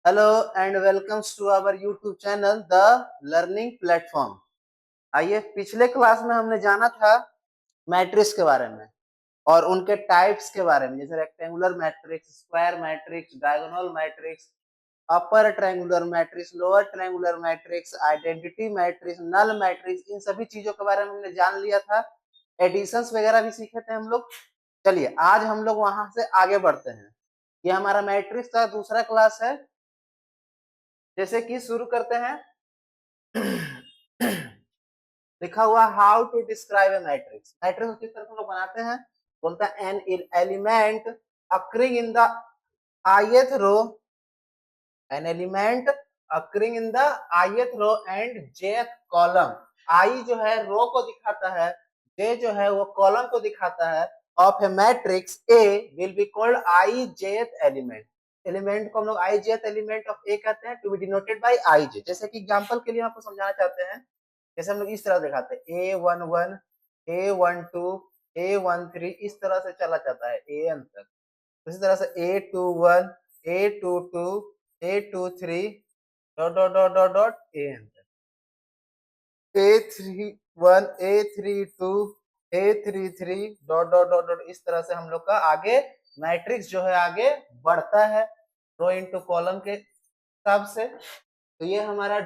Hello and welcomes to our YouTube channel the learning platform. आइए, पिछले class में हमने जाना था मैट्रिक्स के बारे में और उनके टाइप्स के बारे में, जैसे rectangular matrix, square matrix, diagonal matrix, upper triangular matrix, lower triangular matrix, identity matrix, null matrix. इन सभी चीजों के बारे में हमने जान लिया था। एडिशंस वगैरह भी सीखे थे हम लोग। चलिए, आज हम लोग वहां से आगे बढ़ते हैं। ये हमारा मैट्रिक्स का दूसरा क्लास है। जैसे कि शुरू करते हैं। लिखा हुआ how to describe a matrix. Matrix किस तरह से हम लोग बनाते हैं? बोलता है an element occurring in the ith row, an element occurring in the ith row and jth column. I जो है रो को दिखाता है, जे जो है वो कॉलम को दिखाता है। Of A matrix A will be called I jth element. Element को हम लोग आई jth एलिमेंट ऑफ ए कहते हैं, टू बी डिनोटेड बाय आई जे। जैसे कि एग्जांपल के लिए आपको समझाना चाहते हैं, जैसे हम लोग इस तरह दिखाते हैं A11, A12, A13, इस तरह से चला जाता है an तक। इसी तरह से A21, A22, A23 dot dot dot dot dot an तक। A31, A32, A33 dot dot dot dot, इस तरह से हम लोग का आगे मैट्रिक्स जो है आगे बढ़ता है रो इनटू कॉलम के हिसाब से। तो ये हमारा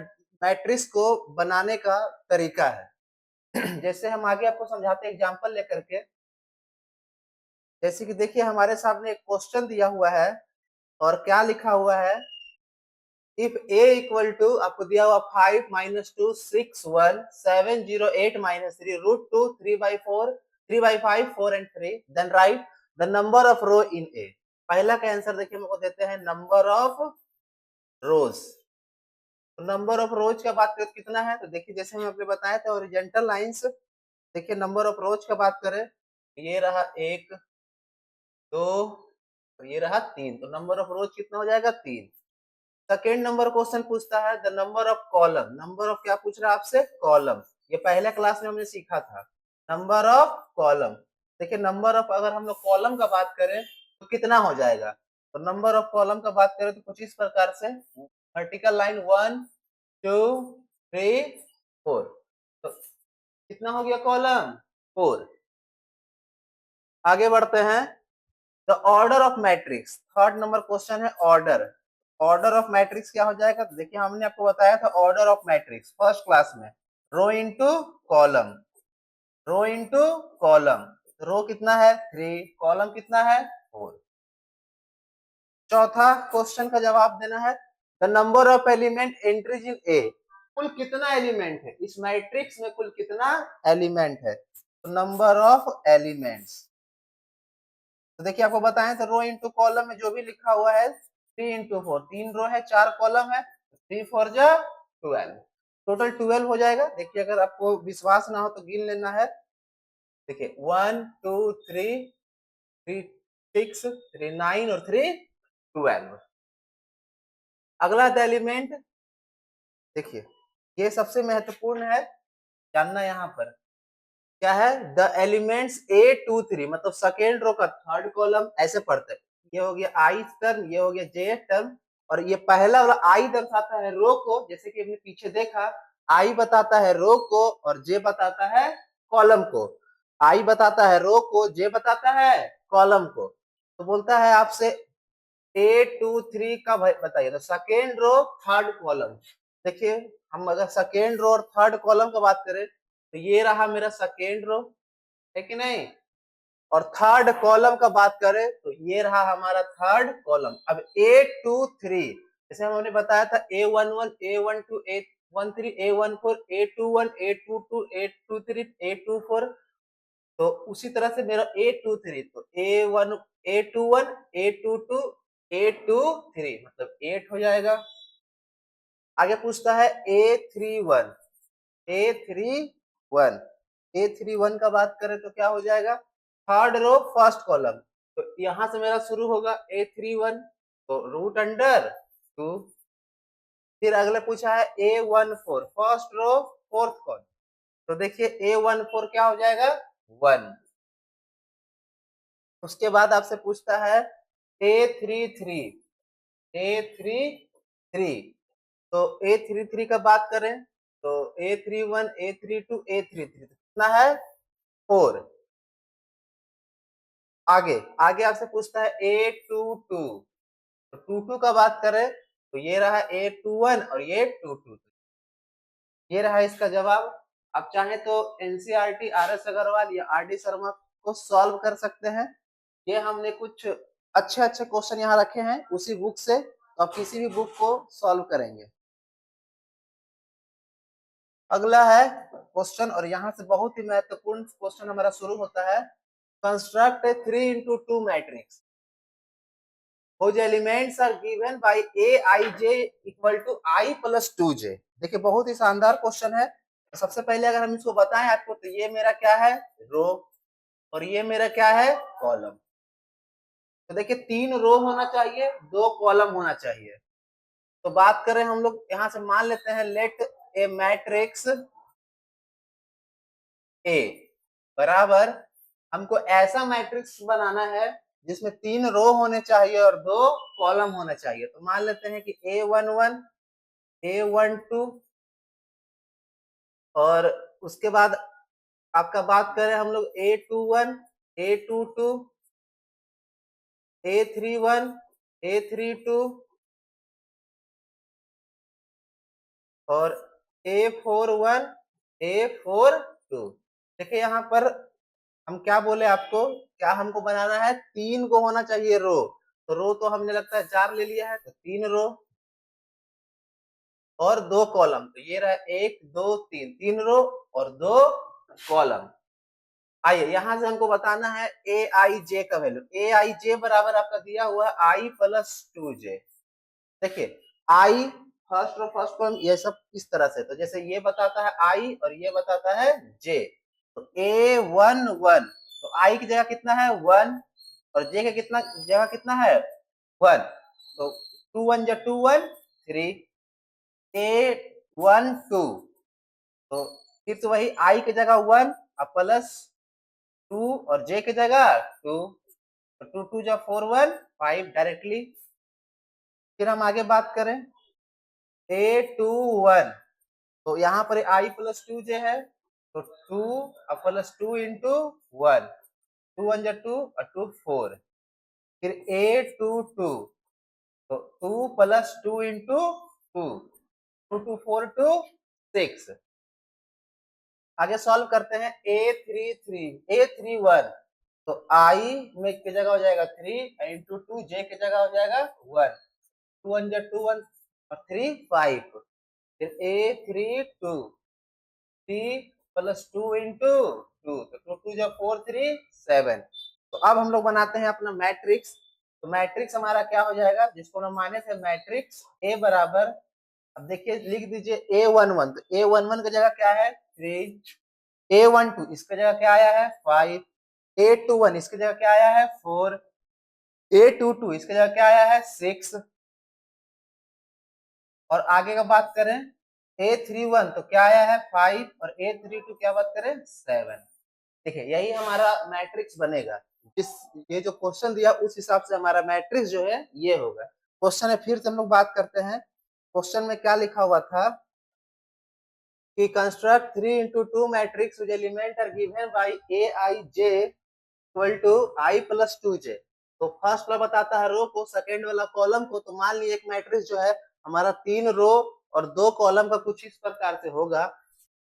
मैट्रिक्स को बनाने का तरीका है। जैसे हम आगे आपको समझाते हैं एग्जांपल लेकर के। जैसे कि देखिए, हमारे सामने एक क्वेश्चन दिया हुआ है और क्या लिखा हुआ है, इफ a इक्वल टू, आपको दिया हुआ 5 minus 2 6 1 7 0 8 minus 3 root 2 3 by 4 3 by 5 4 and 3, then write the number of row in A. पहला का आंसर देखिए हमको देते हैं नंबर ऑफ रोज। तो नंबर ऑफ रोज का बात करें कितना है, तो देखिए जैसे हम आपने बताया था ओरिजेंटल लाइंस। देखिए नंबर ऑफ रोज का बात करें, ये रहा 1 2 और ये रहा 3, तो नंबर ऑफ रोज कितना हो जाएगा 3। सेकेंड नंबर क्वेश्चन पूछता है the number of column. Number of क्या पूछ रहा है आपसे? कॉलम। ये पहले क्लास में हमने सीखा था, नंबर ऑफ कॉलम। देखिए नंबर ऑफ, अगर हम लोग कॉलम का बात करें तो कितना हो जाएगा, तो नंबर ऑफ कॉलम का बात करें तो कुछ इस प्रकार से, वर्टिकल लाइन 1 2 3 4, तो कितना हो गया कॉलम? 4। आगे बढ़ते हैं। The order of matrix, third number question है ऑर्डर। ऑर्डर ऑफ मैट्रिक्स क्या हो जाएगा, तो देखिए हमने आपको बताया था order of matrix first class में, रो इनटू कॉलम, रो इनटू कॉलम। रो कितना है 3, कॉलम कितना है 4। चौथा क्वेश्चन का जवाब देना है the number of element entries in A. कुल कितना एलिमेंट है इस मैट्रिक्स में, कुल कितना एलिमेंट है, तो नंबर ऑफ एलिमेंट्स। तो देखिए आपको बताएं तो रो इनटू कॉलम में जो भी लिखा हुआ है 3 इंटू 4, 3 रो है 4 कॉलम है, 3 4 जा 12, टोटल 12 हो जाएगा। देखिए अगर आपको विश्वास ना हो तो गिन लेना है। देखिए 1 2 3 3 6 3 9 और 3 12। अगला द एलिमेंट, देखिए ये सबसे महत्वपूर्ण है जानना। यहाँ पर क्या है, द एलिमेंट्स A23, मतलब सेकेंड रो का थर्ड कॉलम ऐसे पढ़ते हैं। ये हो गया आई टर्म, ये हो गया जे टर्म, और ये पहला वाला आई दर्शाता है रो को, जैसे कि हमने पीछे देखा, आई बताता है रो को और जे बताता है कॉलम को। आई बताता है रो को, जे बताता है कॉलम को। तो बोलता है आपसे A23 का बताइए, तो सेकेंड रो थर्ड कॉलम। देखिए हम अगर सेकेंड रो और थर्ड कॉलम का बात करें तो ये रहा मेरा सेकेंड रो, है कि नहीं, और थर्ड कॉलम का बात करें तो ये रहा हमारा थर्ड कॉलम। अब A23, जैसे हमने बताया था A11 A12 A13 A14 A21 A22 A23 A24, तो उसी तरह से मेरा A23, तो A1 A21 A22 A23, मतलब 8 हो जाएगा। आगे पूछता है A31, A31, A31 का बात करें तो क्या हो जाएगा, थर्ड रो फर्स्ट कॉलम। तो यहां से मेरा शुरू होगा A31, तो रूट अंडर 2। फिर अगले पूछा है A14, first row fourth column, तो देखिए A14 क्या हो जाएगा 1। उसके बाद आपसे पूछता है A33, A33 थ्री, तो A33 का बात करें तो A31, A32, A33 कितना है 4। आगे आगे आपसे पूछता है A22, तो 22 का बात करें तो ये रहा A21 और ये 22, ये रहा इसका जवाब। आप चाहे तो एनसीईआरटी आर एस अग्रवाल या आर डी शर्मा को सॉल्व कर सकते हैं। ये हमने कुछ अच्छे अच्छे क्वेश्चन यहाँ रखे हैं उसी बुक से, तो आप किसी भी बुक को सॉल्व करेंगे। अगला है क्वेश्चन, और यहाँ से बहुत ही महत्वपूर्ण क्वेश्चन हमारा शुरू होता है। Construct A 3x2 matrix whose elements are given by aij equal to I plus 2j। देखिए बहुत ही शानदार क्वेश्चन है। सबसे पहले अगर हम इसको बताएं आपको, तो ये मेरा क्या है रो, और ये मेरा क्या है कॉलम। तो देखिए 3 रो होना चाहिए, 2 कॉलम होना चाहिए। तो बात करें हम लोग यहाँ से, मान लेते हैं लेट ए मैट्रिक्स ए बराबर, हमको ऐसा मैट्रिक्स बनाना है जिसमें 3 रो होने चाहिए और 2 कॉलम होने चाहिए। तो मान लेते हैं कि A11, A12, और उसके बाद आपका बात करें हम लोग A21, A22, A31, A32 और A41, A42। देखिए यहाँ पर हम क्या बोले आपको, क्या हमको बनाना है, 3 को होना चाहिए रो। तो रो तो हमने लगता है 4 ले लिया है, तो 3 रो और 2 कॉलम। तो ये रहा 1 2 3, 3 रो और 2 कॉलम। आइए यहां से हमको बताना है ए आई जे का वैल्यू। ए आई जे बराबर आपका दिया हुआ है आई प्लस 2j। देखिए आई फर्स्ट और फर्स्ट फॉर्म ये सब इस तरह से, तो जैसे ये बताता है आई और ये बताता है जे, तो A11, तो आई की जगह कितना है 1 और जे का कितना जगह कितना है 1, तो 2 1 जा 2 1 3, A12, तो फिर से वही आई की जगह 1 और प्लस 2 और जे की जगह 2, तो 2 2 जा 4 1 5 डायरेक्टली। फिर हम आगे बात करें A21, तो यहाँ पर आई प्लस 2j है, तो 2 प्लस 2 इंटू 1, 2 1 जा 2 और 2 4। फिर A22, तो 2 प्लस 2 इंटू 2, 2 2 4 2 6। आगे सॉल्व करते हैं A31, तो आई में की जगह हो जाएगा 3 इंटू 2, जे की जगह हो जाएगा 1, 2 1 जा 2 1 और 3 5। फिर A32, 3 प्लस 2 इंटू 2, तो 2 2 जा 4 3 7। तो अब हम लोग बनाते हैं अपना मैट्रिक्स। तो मैट्रिक्स हमारा क्या हो जाएगा, जिसको हम माने थे मैट्रिक्स ए बराबर, अब देखिए लिख दीजिए A11, तो A11 की जगह क्या है 3, A12 इसकी जगह क्या आया है 5, A21 इसकी जगह क्या आया है 4, A22 इसकी जगह क्या आया है 6। और आगे का बात करें A31, तो क्या आया है 5 और A32 क्या बात करें 7। देखिए यही हमारा मैट्रिक्स बनेगा। जिस ये जो क्वेश्चन दिया उस हिसाब से हमारा मैट्रिक्स जो है ये होगा। क्वेश्चन है फिर से हम लोग बात करते हैं। क्वेश्चन में क्या लिखा हुआ था कि construct 3 into 2 matrix which element are given by a i j equal to i plus 2j। तो फर्स्ट वाला बताता है रो को, सेकेंड वाला कॉलम को। तो मान लीजिए एक मैट्रिक्स जो है हमारा 3 रो और 2 कॉलम का कुछ इस प्रकार से होगा।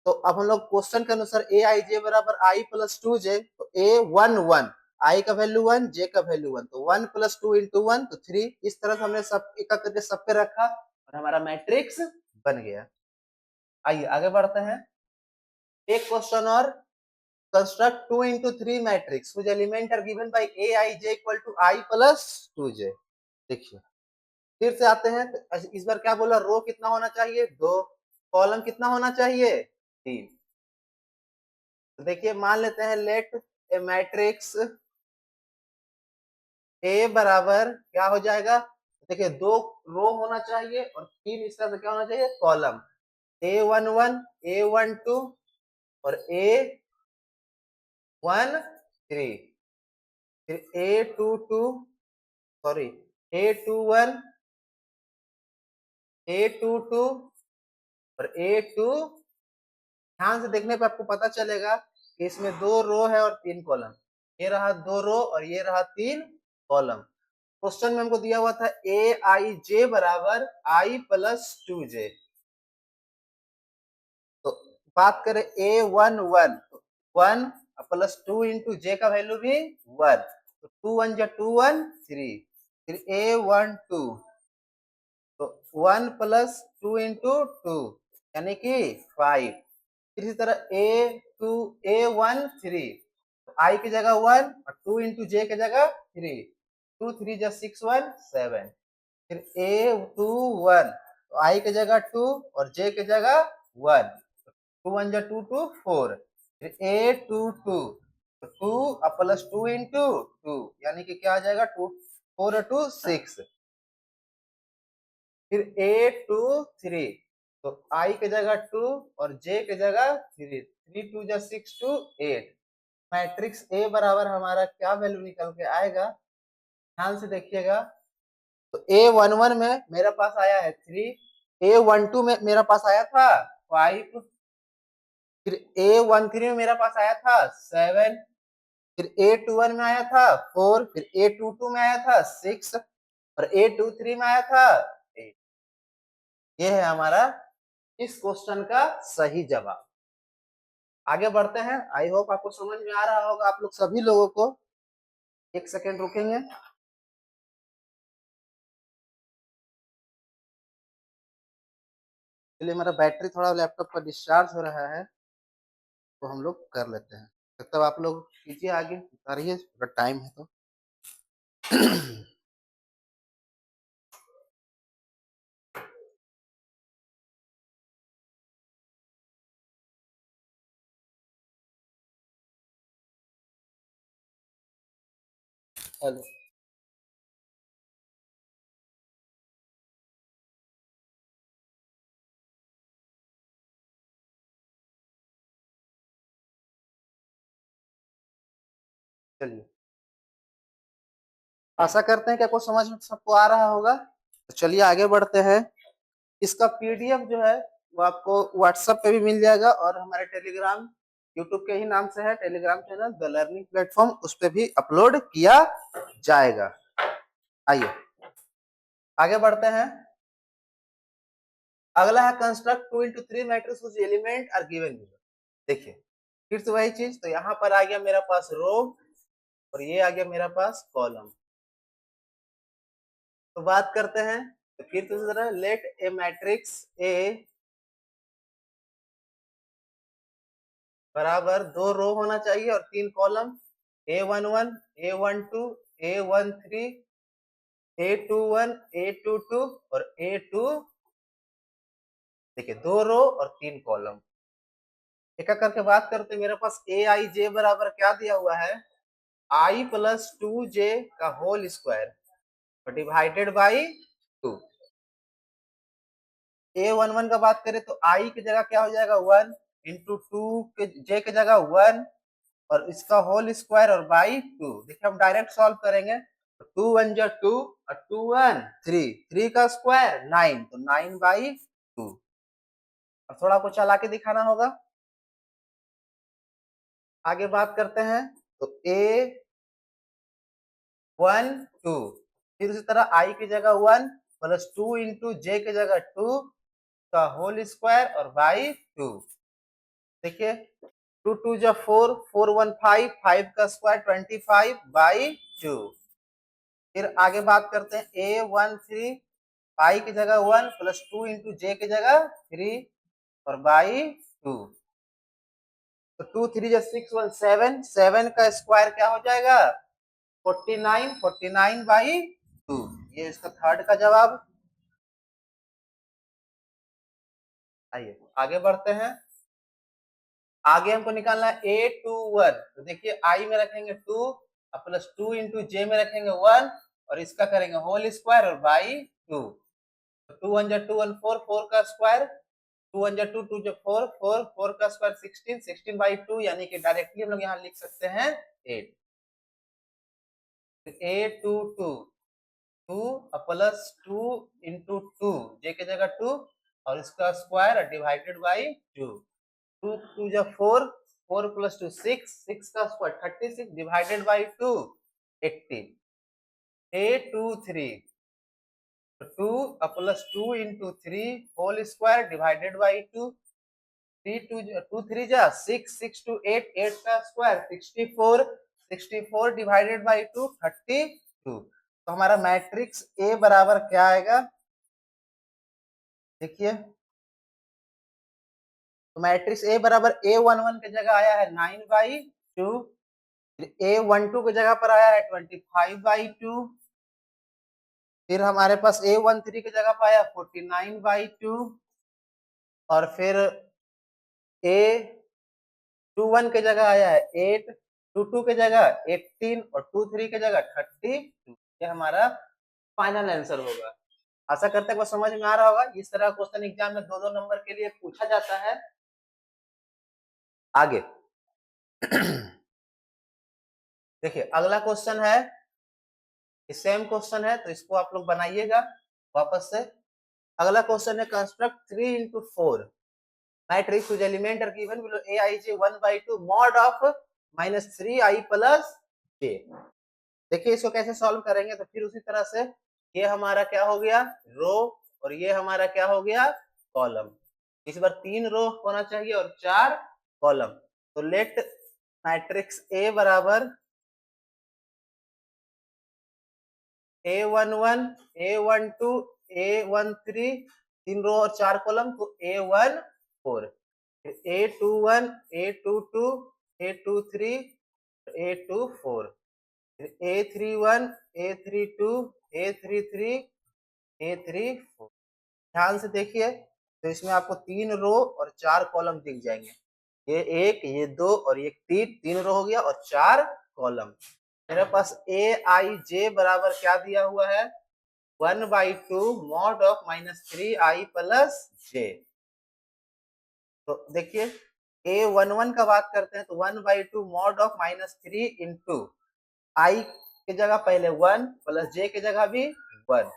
तो अब हम लोग क्वेश्चन के अनुसार ए आई जे बराबर आई प्लस 2j, तो A11 आई का वैल्यू 1, जे का वैल्यू 1, तो 1 प्लस 2 इंटू 1 तो 3। इस तरह से हमने सब एक करके सब पे रखा और हमारा मैट्रिक्स बन गया। आइए आगे बढ़ते हैं। एक क्वेश्चन और, construct 2 into 3 matrix whose element are given by aij equal to i plus 2j। देखिए फिर से आते हैं, तो इस बार क्या बोला, रो कितना होना चाहिए 2, कॉलम कितना होना चाहिए 3। तो देखिए मान लेते हैं लेट ए मैट्रिक्स ए बराबर क्या हो जाएगा, देखिए 2 रो होना चाहिए और 3 इस तरह से क्या होना चाहिए कॉलम, A11, A12 और A13, फिर A22, सॉरी A21, A22 और A2। ध्यान से देखने पे आपको पता चलेगा कि इसमें 2 रो है और 3 कॉलम। ये रहा 2 रो और ये रहा 3 कॉलम। क्वेश्चन में हमको दिया हुआ था Aij बराबर I प्लस 2j। तो बात करें A11 तो 1 प्लस 2 इंटू जे का वैल्यू भी 1, तो 2 1 जा 2 1 3। फिर A12 तो 1 प्लस 2 इंटू 2 यानी कि 5। इसी तरह A13 आई की जगह 1 और 2 इंटू जे की जगह 3, 2 3 जा 6 1 7। फिर A21 तो आई की जगह 2 और जे की जगह 1, 2 1 जा 2 2 4। फिर A22 तो 2 प्लस 2 इंटू 2 यानी कि क्या आ जाएगा 2 4 2 6। फिर A23 तो I की जगह 2 और J की जगह 3, 3 2 जा 6 2 8। मैट्रिक्स A बराबर हमारा क्या वैल्यू निकल के आएगा, ध्यान से देखिएगा। तो A11 में मेरे पास आया है 3, A12 में मेरा पास आया था 5, फिर A13 में मेरा पास आया था 7, फिर A21 में आया था 4, फिर A22 में आया था 6 और A23 में आया था 8। ये है हमारा इस क्वेश्चन का सही जवाब। आगे बढ़ते हैं। आई होप आपको समझ में आ रहा होगा आप लोग सभी लोगों को। एक सेकेंड रुकेंगे। चलिए मेरा बैटरी थोड़ा लैपटॉप का डिस्चार्ज हो रहा है तो हम लोग कर लेते हैं। तब तक आप लोग कीजिए आगे, करिए, थोड़ा टाइम है तो। हेलो। चलिए, आशा करते हैं कि आपको समझ में सबको आ रहा होगा। तो चलिए आगे बढ़ते हैं। इसका पीडीएफ जो है वो आपको व्हाट्सएप पे भी मिल जाएगा और हमारे टेलीग्राम, यूट्यूब के ही नाम से है Telegram channel the learning platform, उस पर भी अपलोड किया जाएगा। आइए आगे बढ़ते हैं। अगला है construct 2 into 3 matrix whose element are given below. देखिए फिर से वही चीज, तो यहाँ पर आ गया मेरा पास रो और ये आ गया मेरा पास कॉलम। तो बात करते हैं। तो फिर से जरा लेट ए मैट्रिक्स ए बराबर 2 रो होना चाहिए और 3 column, A11 A12 A13 A21 A22 और A2। देखिए 2 रो और 3 कॉलम। एक एक करके बात करते हैं। मेरे पास Aij बराबर क्या दिया हुआ है, I प्लस 2j का whole square divided by 2। A11 का बात करें तो I की जगह क्या हो जाएगा 1 इंटू 2 के j की जगह 1 और इसका होल स्क्वायर और बाई 2। देखिए हम डायरेक्ट सॉल्व करेंगे। 2 1 जा 2 और 2 1 3, 3 का स्क्वायर 9, तो 9 बाई 2। और थोड़ा कुछ चला के दिखाना होगा। आगे बात करते हैं। तो A 1 2, फिर इसी तरह I की जगह 1 प्लस 2 इंटू जे की जगह 2 का होल स्क्वायर और बाई 2। देखिए 2 2 जा 4, 4 1 5, 5 का स्क्वायर 25 बाई 2। फिर आगे बात करते हैं A13 पाई की जगह 1 प्लस 2 इंटू जे की जगह 3 और बाई 2। तो 2 3 जा 6 1 7, 7 का स्क्वायर क्या हो जाएगा 49, 49 बाई 2। ये इसका थर्ड का जवाब। आइए आगे बढ़ते हैं। आगे हमको निकालना है A21। तो देखिए आई में रखेंगे 2 प्लस 2 इंटू जे में रखेंगे 1 और इसका करेंगे होल स्क्वायर और बाई 2। 2 1 जा 2 1 4, 4 का स्क्वायर 2 1 जा 2 2 जा 4, 4 4 का स्क्वायर 16, 16 बाई 2 यानी कि डायरेक्टली हम लोग यहाँ लिख सकते हैं 8। A22 2 प्लस 2 इंटू 2, जे की जगह 2 और इसका स्क्वायर डिवाइडेड बाई 2, 2 2 जा 4, 4 प्लस 2 6, 6 का square 36 divided by 2 80, 823, 2 plus 2 into 3 whole square divided by 2, 3 2 2 3 जा 6, 6 2 8, 8 का स्क्वायर 64, 64 डिवाइडेड बाई 2 32। तो हमारा मैट्रिक्स ए बराबर क्या आएगा, देखिए तो मैट्रिक्स ए बराबर A11 की जगह आया है 9/2, A12 की जगह पर आया है 25/2, फिर हमारे पास A13 की जगह पर आया 49/2, और फिर A21 की जगह आया है 8, 22 की जगह 18 और 23 की जगह 32। ये हमारा फाइनल आंसर होगा। आशा करते हैं को समझ में आ रहा होगा। इस तरह क्वेश्चन एग्जाम में 2-2 नंबर के लिए पूछा जाता है। आगे देखिए अगला क्वेश्चन है, सेम क्वेश्चन है तो इसको आप लोग बनाइएगा वापस से। अगला क्वेश्चन है construct 3 into 4 matrix whose element are given below aij 1/2 mod of -3i plus j। देखिए इसको कैसे सॉल्व करेंगे, तो फिर उसी तरह से ये हमारा क्या हो गया रो और ये हमारा क्या हो गया कॉलम। इस बार 3 रो होना चाहिए और 4 कॉलम। तो लेट मैट्रिक्स ए बराबर A11, A12, A13, 3 रो और 4 कॉलम, तो A14, A21, A22, A23, A24, A31, A32, A33, A34। ध्यान से देखिए तो इसमें आपको 3 रो और 4 कॉलम दिख जाएंगे, ये 1, ये 2 और ये 3, 3 रो हो गया और 4 कॉलम। मेरे पास Aij बराबर क्या दिया हुआ है 1/2 mod of -3i plus j। तो देखिए A11 का बात करते हैं तो 1/2 mod of -3 इंटू i की जगह पहले 1 प्लस j की जगह भी 1,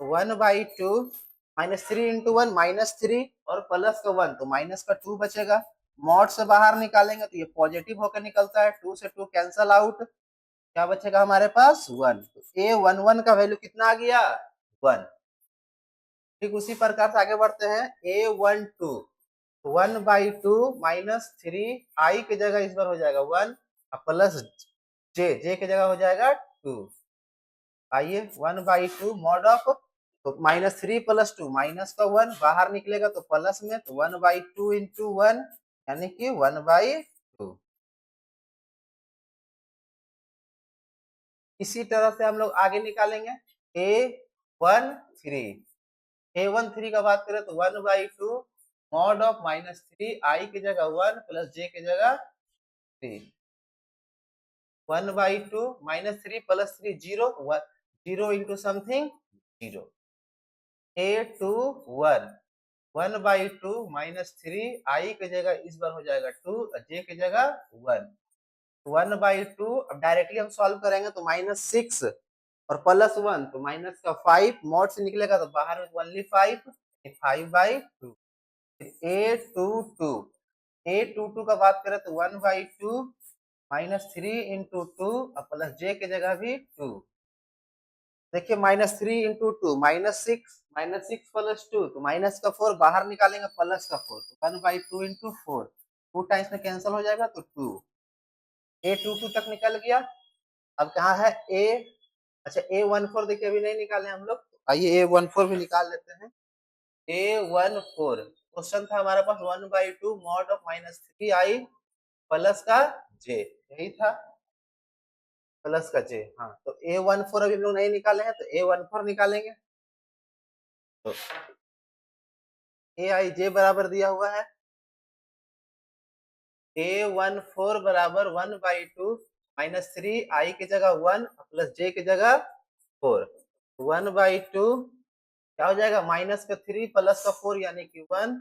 1/2 -3 इंटू 1 -3 और प्लस का 1 तो माइनस का 2 बचेगा। मॉड से बाहर निकालेंगे तो ये पॉजिटिव होकर निकलता है, 2 से 2 कैंसल आउट, क्या बचेगा हमारे पास 1। तो A11 का वैल्यू कितना आ गया 1। ठीक उसी प्रकार से आगे बढ़ते हैं A12 1/2 -3 i की जगह इस बार हो जाएगा 1 प्लस j की जगह हो जाएगा 2। आइए 1/2 मॉड ऑफ तो -3 + 2 माइनस का 1 बाहर निकलेगा तो प्लस में, तो 1/2 इंटू 1 यानी कि 1/2। इसी तरह से हम लोग आगे निकालेंगे A13, A13 का बात करें तो 1/2 मॉड ऑफ -3 i की जगह 1 प्लस j की जगह 3, 1/2 -3 + 3 0, 0 इंटू समथिंग 0। A21 1/2 -3 i की जगह इस बार हो जाएगा 2 और j की जगह 1, 1/2। अब डायरेक्टली हम सॉल्व करेंगे तो -6 और प्लस 1 तो माइनस का 5 मॉड से निकलेगा तो बाहर में ओनली 5, 5/2। A22, A22 का बात करें तो 1/2 -3 इंटू 2 और प्लस j की जगह भी 2। देखिए -3 इंटू 2 -6 प्लस 2 तो माइनस का 4 बाहर निकालेंगे प्लस का 4, तो 1/2 इंटू 4 2 टाइम्स में कैंसिल हो जाएगा तो 2। A22 तक निकल गया। अब कहाँ है A, अच्छा A14 देखिए अभी नहीं निकाले हम लोग, आइए A14 भी निकाल लेते हैं। A14 क्वेश्चन था हमारे पास 1/2 मॉड ऑफ -3i प्लस का j, यही था प्लस का j। हाँ तो A14 अभी हम लोग नहीं निकाले हैं तो A14 निकालेंगे। तो Aij बराबर दिया हुआ है A14 बराबर 1/2 -3 i की जगह 1 प्लस j की जगह 4, 1/2 क्या हो जाएगा माइनस का 3 प्लस का 4 यानी कि 1,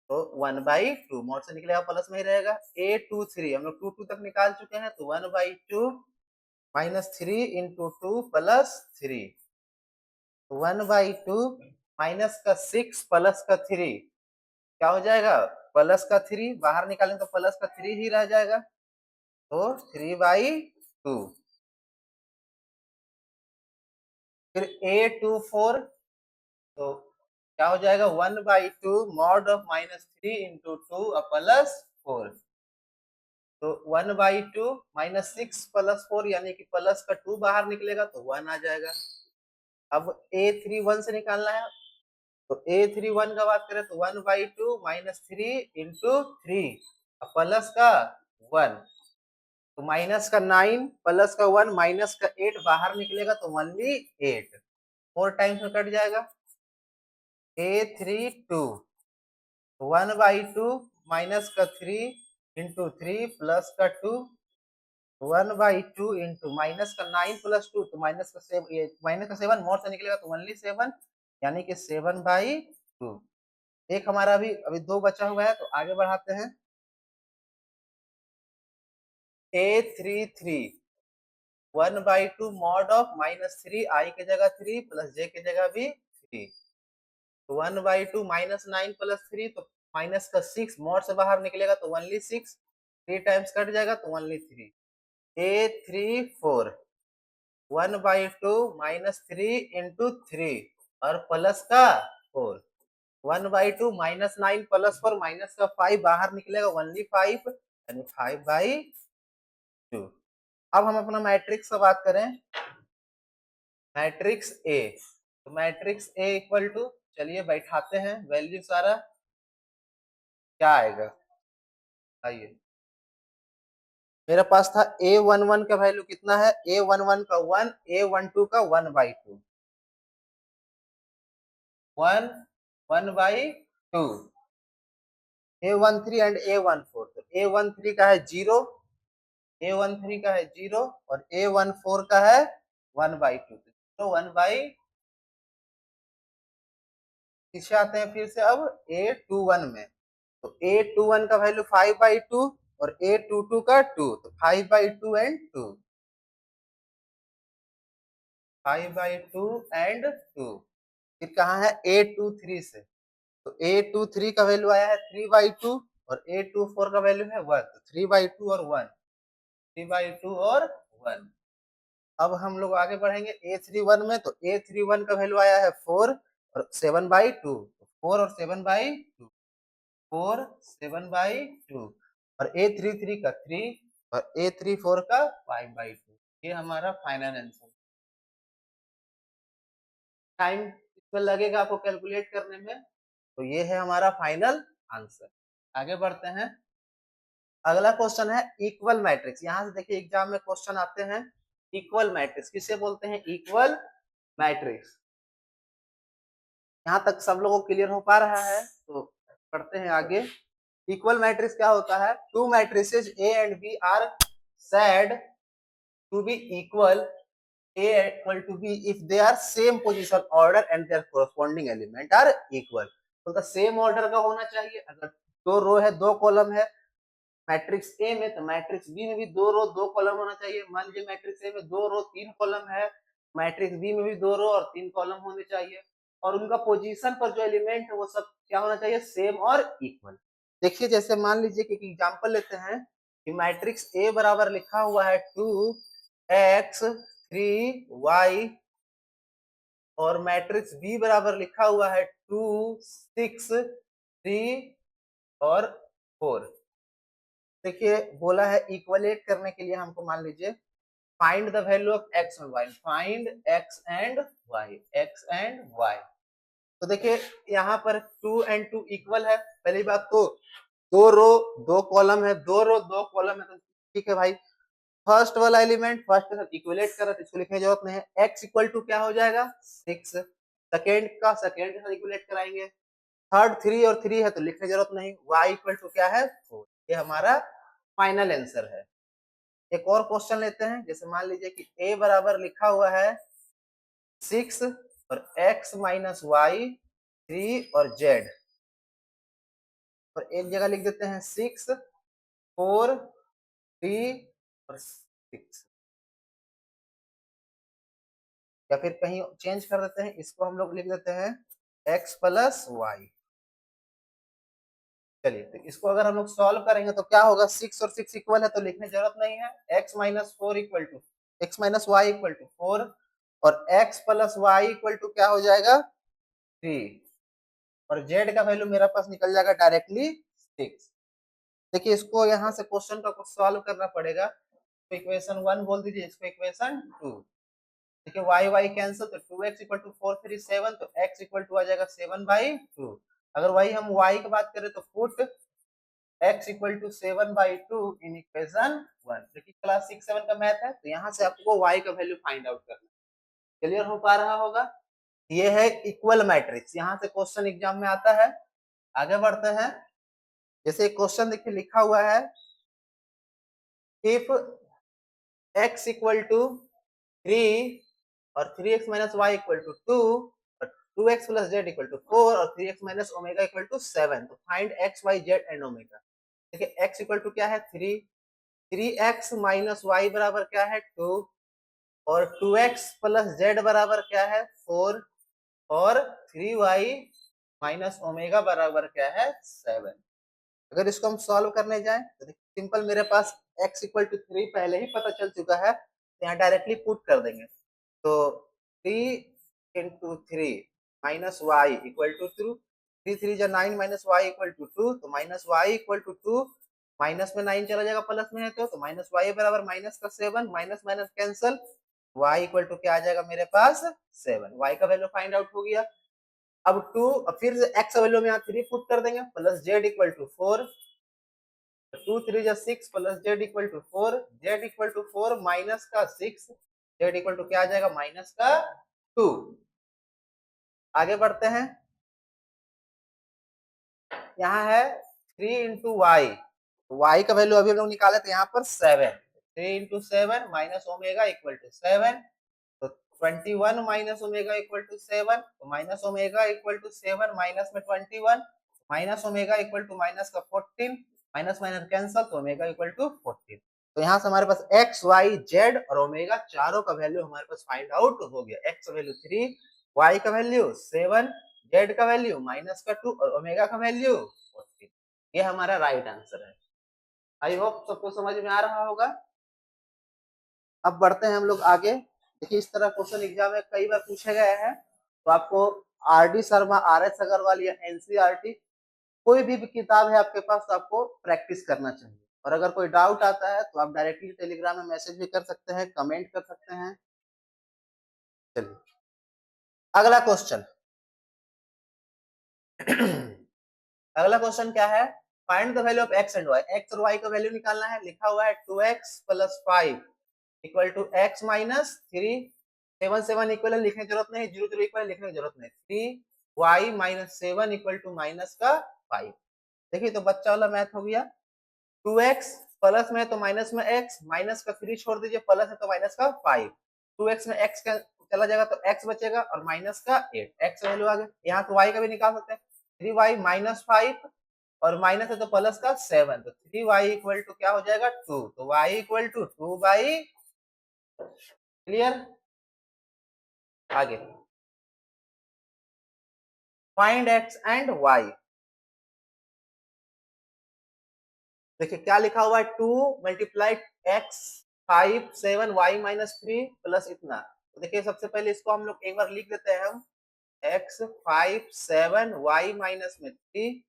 तो 1/2 मॉड से निकलेगा प्लस में ही रहेगा। A23 हम लोग 2 2 तक निकाल चुके हैं तो 1/2 -3 इंटू 2 प्लस 3 1/2 माइनस का 6 प्लस का 3 क्या हो जाएगा, प्लस का 3 बाहर निकालेंगे तो प्लस का 3 ही रह जाएगा, तो 3/2। फिर A24 तो क्या हो जाएगा 1/2 मॉड ऑफ -3 इंटू 2 प्लस 4, तो 1/2 माइनस 6 प्लस 4 यानी कि प्लस का 2 बाहर निकलेगा तो 1 आ जाएगा। अब A31 से निकालना है, तो A31 का बात करें तो 1/2 माइनस 3 इंटू 3 प्लस का 1, तो माइनस का 9 प्लस का 1 माइनस का 8 बाहर निकलेगा तो ओनली 8, 4 टाइम्स में कट जाएगा। A32 1/2 माइनस का 3 इंटू 3 प्लस का 2, 1/2 इंटू माइनस का 9 प्लस 2 तो माइनस का 7, ये माइनस का 7 मोर से निकलेगा तो ओनली 7 यानी कि 7/2। एक हमारा अभी 2 बचा हुआ है तो आगे बढ़ाते हैं। A33 1/2 मॉड ऑफ -3 आई की जगह 3 प्लस जे की जगह भी 3, तो 1/2 माइनस 9 प्लस 3 तो माइनस का 6 मॉड से बाहर निकलेगा तो ओनली 6, 3 टाइम्स कट जाएगा तो ओनली 3। A34 1/2 माइनस 3 इंटू 3 और प्लस का 4, 1/2 माइनस 9 प्लस 4 माइनस का 5 बाहर निकलेगा ओनली 5 यानी 5/2। अब हम अपना मैट्रिक्स का बात करें, मैट्रिक्स ए, तो मैट्रिक्स ए इक्वल टू, चलिए बैठाते हैं वैल्यू सारा, क्या आएगा आइए। मेरे पास था A11 का वैल्यू कितना है, A11 का 1, A12 का 1/2, 1/2, A13 एंड A14, तो A13 का है 0, A13 का है 0 और A14 का है 1/2, तो 1/, पीछे आते हैं फिर से अब A21 में, तो A21 का वैल्यू 5/2 और A22 का 2, तो 5/2 एंड 2, 5/2 एंड 2। फिर कहाँ है A23 से, तो A23 का वैल्यू आया है 3/2 और A24 का वैल्यू है 1, तो 3/2 और 1, 3/2 और 1। अब हम लोग आगे बढ़ेंगे A31 में, तो A31 का वैल्यू आया है 4 और 7/2, 4 और 7/2, 4 7/2 और A33 का 3 और A34 का 5/2। ये हमारा फाइनल आंसर। टाइम इसमें लगेगा आपको कैलकुलेट करने में, तो ये है हमारा फाइनल आंसर। आगे बढ़ते हैं, अगला क्वेश्चन है इक्वल मैट्रिक्स। यहाँ से देखिए एग्जाम में क्वेश्चन आते हैं इक्वल मैट्रिक्स, किसे बोलते हैं इक्वल मैट्रिक्स। यहाँ तक सब लोगों को क्लियर हो पा रहा है, तो पढ़ते हैं आगे। इक्वल मैट्रिक्स क्या होता है, two matrices A and B are said to be equal, A equal to B if they are same position order and their corresponding element are equal। तो का सेम ऑर्डर का होना चाहिए, अगर दो रो है दो कॉलम है मैट्रिक्स ए में, तो मैट्रिक्स बी में भी दो रो दो कॉलम होना चाहिए। मान लीजिए मैट्रिक्स ए में दो रो तीन कॉलम है, मैट्रिक्स बी में भी दो रो और तीन कॉलम होने चाहिए, और उनका पोजीशन पर जो एलिमेंट है वो सब क्या होना चाहिए, सेम और इक्वल। देखिए जैसे मान लीजिए कि एग्जांपल लेते हैं कि मैट्रिक्स ए बराबर लिखा हुआ है 2x 3y और मैट्रिक्स बी बराबर लिखा हुआ है 2 6 3 और 4। देखिए बोला है इक्वलेट करने के लिए हमको, मान लीजिए find the value of x and y, find x and y, x and y. तो देखिए यहाँ पर 2 एंड 2 इक्वल है, पहली बात तो दो रो दो कॉलम है, दो रो दो कॉलम है, तो ठीक है भाई। फर्स्ट वाला एलिमेंट फर्स्ट के साथ इक्वलेट कर रहा है, इसको लिखने की जरूरत नहीं है। एक्स इक्वल टू क्या हो जाएगा 6, सेकेंड का सेकेंड के साथ इक्वलेट कराएंगे। थर्ड 3 और 3 है तो लिखने की जरूरत नहीं। y इक्वल टू क्या है 4, ये हमारा फाइनल आंसर है। एक और क्वेश्चन लेते हैं, जैसे मान लीजिए कि a बराबर लिखा हुआ है 6 और x माइनस वाई 3 और z, और एक जगह लिख देते हैं 6 4 3 और 6। या फिर कहीं चेंज कर देते हैं, इसको हम लोग लिख देते हैं x प्लस वाई। चलिए, तो इसको अगर हम लोग सॉल्व करेंगे तो क्या होगा, 6 और 6 इक्वल है तो लिखने जरूरत नहीं है। x minus four equal to x minus y equal to 4 और x plus y equal to क्या हो जाएगा 3 और z का वैल्यू मेरा पास निकल जाएगा डायरेक्टली 6। देखिए, इसको यहाँ से क्वेश्चन का सॉल्व करना पड़ेगा, तो इक्वेशन 1 बोल दीजिए, इसको इक्वेशन 2। देखिए y y कैंसिल, तो 2x इक्वल टू 4 3 7, तो x इक्वल टू आ जाएगा 7/2। अगर वही हम y की बात करें तो पुट x इक्वल टू 7/2 इन इक्वेशन 1। देखिए क्लास 6 7 का मैथ है, तो यहाँ से आपको y का वैल्यू फाइंड आउट करना है। क्लियर हो पा रहा होगा। ये है इक्वल मैट्रिक्स, यहाँ से क्वेश्चन एग्जाम में आता है। आगे बढ़ते हैं। जैसे क्वेश्चन देखिए लिखा हुआ है, इफ x इक्वल टू 3 और 3x minus y equal to 2 और 2x plus z equal to 4 और 3x minus omega equal to 7, तो find x y z and omega. देखिए x इक्वल टू क्या है 3, 3x माइनस वाई बराबर क्या है 2 और 2x प्लस जेड बराबर क्या है 4 और 3y माइनस ओमेगा बराबर क्या है 7। अगर इसको हम सॉल्व करने जाएं तो सिंपल, मेरे पास x इक्वल टू 3 पहले ही पता चल चुका है, तो यहाँ डायरेक्टली पुट कर देंगे। तो 3 into 3 minus y equal to 2, 3 3 जा 9 माइनस वाई इक्वल टू 2, तो minus y equal to 2, minus में 9 चला जाएगा प्लस में है तो माइनस वाई बराबर माइनस का 7, minus minus cancel, y equal to क्या आ जाएगा मेरे पास 7। y का वैल्यू फाइंड आउट हो गया। अब 2, फिर से x वैल्यू में यहाँ 3 पुट कर देंगे, प्लस z इक्वल टू 4, 2 3 जा 6 plus z equal to 4, z equal to 4 minus का 6, z इक्वल टू क्या आ जाएगा माइनस का 2। आगे बढ़ते हैं। यहाँ है 3 इंटू वाई, वाई का वैल्यू अभी हम लोग निकाले थे यहाँ पर 7, 3 into 7 minus omega equal to 7, तो 21 माइनस ओमेगा इक्वल टू 7, तो minus omega equal to 7 minus में 21, minus omega equal to minus का 14, माइनस माइनस कैंसल, तो ओमेगा इक्वल टू 14। तो यहाँ से हमारे पास x y z और ओमेगा चारों का वैल्यू हमारे पास फाइंड आउट हो गया। x वैल्यू 3, y का वैल्यू 7, z का वैल्यू माइनस का 2 और ओमेगा का वैल्यू 14। ये हमारा राइट आंसर है। आई होप सबको समझ में आ रहा होगा। अब बढ़ते हैं हम लोग आगे। देखिए, इस तरह क्वेश्चन एग्जाम में कई बार पूछे गए हैं, तो आपको R D Sharma, R S Agarwal या एनसीईआरटी कोई भी किताब है आपके पास, तो आपको प्रैक्टिस करना चाहिए। और अगर कोई डाउट आता है तो आप डायरेक्टली टेलीग्राम में मैसेज भी कर सकते हैं, कमेंट कर सकते हैं। चलिए अगला क्वेश्चन। अगला क्वेश्चन क्या है, find the value of x and y. एक्स और वाई का वैल्यू निकालना है। लिखा हुआ है 2x plus 5 equal to x minus 3, 7 7 equal लिखने की जरूरत नहीं, 0 0 इक्वल लिखने की जरूरत नहीं, 3y minus 7 equal to minus का 5। देखिए, तो बच्चा वाला मैथ हो गया। 2x प्लस में तो माइनस में x, माइनस का 3 छोड़ दीजिए, प्लस है तो माइनस का 5, 2x में x का चला जाएगा तो x बचेगा और माइनस का 8, x वैल्यू आ गया। यहाँ तो y का भी निकाल सकते हैं, 3y माइनस 5 और माइनस है तो प्लस का 7, तो 3y इक्वल टू क्या हो जाएगा 2, तो y इक्वल टू 2/। क्लियर। आगे फाइंड x एंड y। देखिए क्या लिखा हुआ है, 2 multiply x 5 7 y minus 3 plus इतना। तो देखिए सबसे पहले इसको हम लोग एक बार लिख देते हैं हम, x 5 7 y माइनस में 3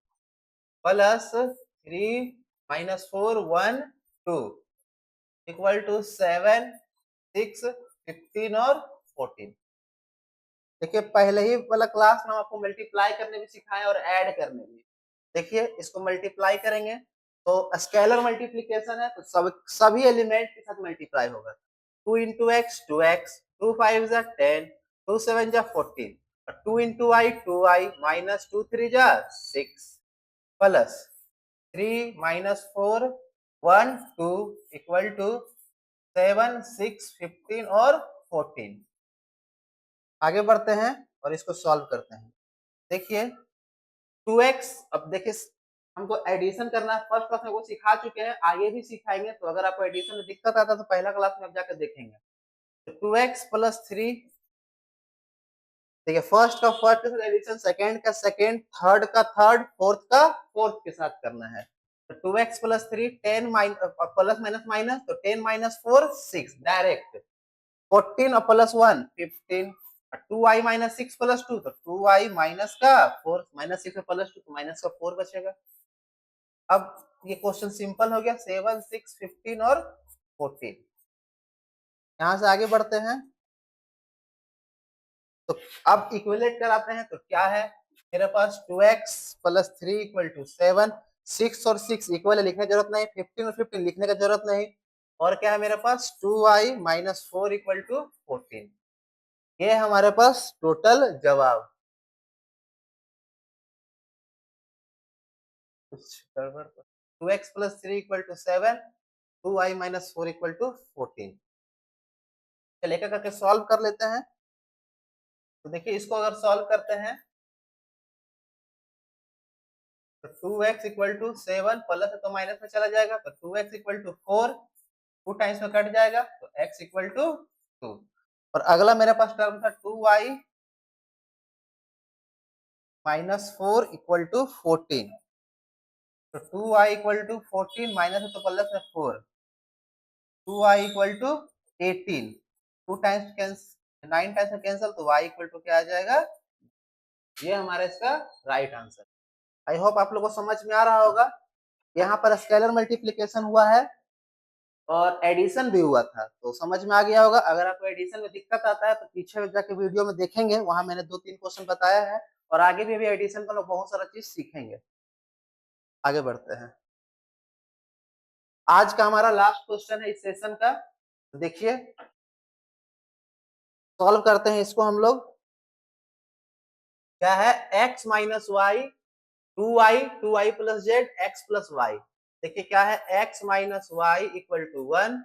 प्लस 3 माइनस 4 1 2 इक्वल टू 7 6 15 और 14। देखिए पहले ही वाला क्लास में हम आपको मल्टीप्लाई करने भी सिखाए और ऐड करने भी। देखिए इसको मल्टीप्लाई करेंगे तो स्केलर मल्टीप्लीकेशन है, तो सभी एलिमेंट के साथ मल्टीप्लाई होगा। 2 इंटू एक्स 2x, 2 5 जा 10, 2 7 जा 14, 2 इंटू वाई 2y माइनस 2 3 जा 6 प्लस 3 माइनस 4 1 2 इक्वल टू 7 6 15 और 14। आगे बढ़ते हैं और इसको सॉल्व करते हैं। देखिए 2x, अब देखिए हमको एडिशन करना है, फर्स्ट क्लास में वो सिखा चुके हैं, आगे भी सिखाएंगे। तो अगर आपको एडिशन में दिक्कत आता है तो पहला क्लास में आप जाकर देखेंगे। तो 2x प्लस 3 ठीक है, फर्स्ट का फर्स्ट के साथ एडिशन, सेकंड का सेकंड, थर्ड का थर्ड, फोर्थ का फोर्थ के साथ करना है। तो 2x plus 3 10 plus minus minus, तो 10 माइनस 4 6 डायरेक्ट। 14 और प्लस 1 15, 2y माइनस 6 प्लस 2, तो 2y माइनस का 4, माइनस 6 प्लस 2 तो माइनस का 4 बचेगा। अब ये क्वेश्चन सिंपल हो गया, 7 6 15 और 14। यहां से आगे बढ़ते हैं, तो अब इक्विलेट कराते हैं। तो क्या है मेरे पास, 2x प्लस 3 इक्वल टू 7, 6 और 6 इक्वल है, लिखने की जरूरत नहीं, 15 और 15 लिखने की जरूरत नहीं। और क्या है मेरे पास, 2y माइनस 4 इक्वल टू 14। ये है हमारे पास टोटल जवाब। कुछ गड़बड़, 2x plus 3 equal to 7, 2y minus 4 equal to 14। चलिए एक करके सॉल्व कर लेते हैं। तो देखिए इसको अगर सॉल्व करते हैं, तो 2x इक्वल टू 7 प्लस है तो माइनस में चला जाएगा, तो 2x इक्वल टू 4, 2 टाइम्स में कट जाएगा, तो x इक्वल टू 2। और अगला मेरे पास टर्म था 2y माइनस 4 इक्वल टू 14। तो 2y इक्वल टू 14 माइनस है तो प्लस है 4, 2y equal to 18, 2 times cancel, 9 times में कैंसिल, तो y इक्वल टू क्या आ जाएगा, ये हमारा इसका राइट आंसर। आई होप आप लोगों को समझ में आ रहा होगा। यहाँ पर स्केलर मल्टीप्लिकेशन हुआ है और एडिशन भी हुआ था, तो समझ में आ गया होगा। अगर आपको एडिशन में दिक्कत आता है तो पीछे जाके वीडियो में देखेंगे, वहां मैंने 2-3 क्वेश्चन बताया है, और आगे भी अभी एडिशन का लोग बहुत सारा चीज सीखेंगे। आगे बढ़ते हैं, आज का हमारा लास्ट क्वेश्चन है इस सेशन का। तो देखिए सॉल्व करते हैं इसको हम लोग। क्या है, x minus y, 2y plus z, x plus y. देखिए क्या है, x minus y equal to 1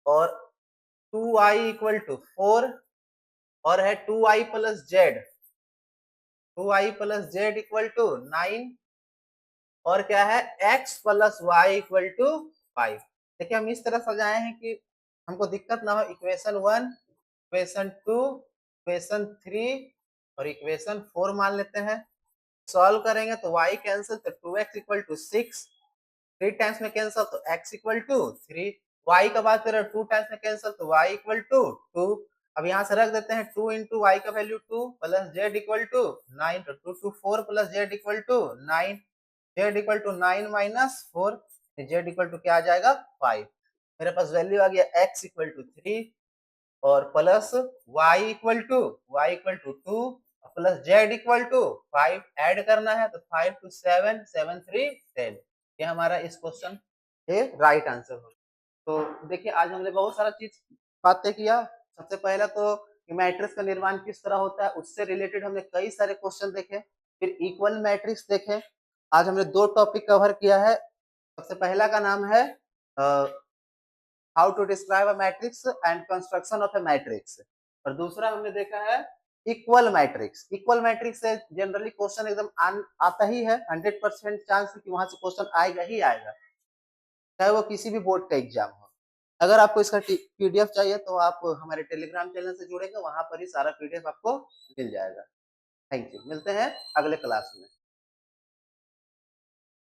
और 2y इक्वल टू 4, और है 2y plus z, 2y plus z equal to 9, और क्या है x plus y equal to 5। देखिए हम इस तरह सजाए हैं कि हमको दिक्कत ना हो। इक्वेशन 1, इक्वेशन 2, इक्वेशन 3 और इक्वेशन 4 मान लेते हैं। सॉल्व करेंगे तो y कैंसिल, तो 2x इक्वल टू 6, 3 टाइम्स में कैंसिल तो x इक्वल टू 3, y का बात करें 2 टाइम्स में कैंसिल तो y इक्वल टू 2। अब यहाँ से रख देते हैं 2 इंटू वाई का value 2 plus z equal to 9, तो 2 two 4 plus z equal to 9, z equal to 9 minus 4, z equal to क्या आ जाएगा 5। मेरे पास वैल्यू आ गया x इक्वल टू 3 और plus y equal to 2 plus z equal to 5 add करना है, तो 5 टू 7 7 3 10। ये हमारा इस क्वेश्चन ये राइट आंसर होगा। तो देखिए आज हमने बहुत सारा चीज बातें किया। सबसे पहला तो मैट्रिक्स का निर्माण किस तरह होता है, उससे रिलेटेड हमने कई सारे क्वेश्चन देखे। फिर इक्वल मैट्रिक्स देखे। आज हमने 2 टॉपिक कवर किया है। सबसे पहला का नाम है how to describe a matrix and construction of a matrix, और दूसरा हमने देखा है इक्वल मैट्रिक्स। इक्वल मैट्रिक्स से जनरली क्वेश्चन एकदम आता ही है, 100% चांस है कि वहां से क्वेश्चन आएगा ही आएगा, चाहे वो किसी भी बोर्ड का एग्जाम हो। अगर आपको इसका पीडीएफ चाहिए तो आप हमारे टेलीग्राम चैनल से जुड़ेंगे, वहां पर ही सारा पीडीएफ आपको मिल जाएगा। थैंक यू, मिलते हैं अगले क्लास में।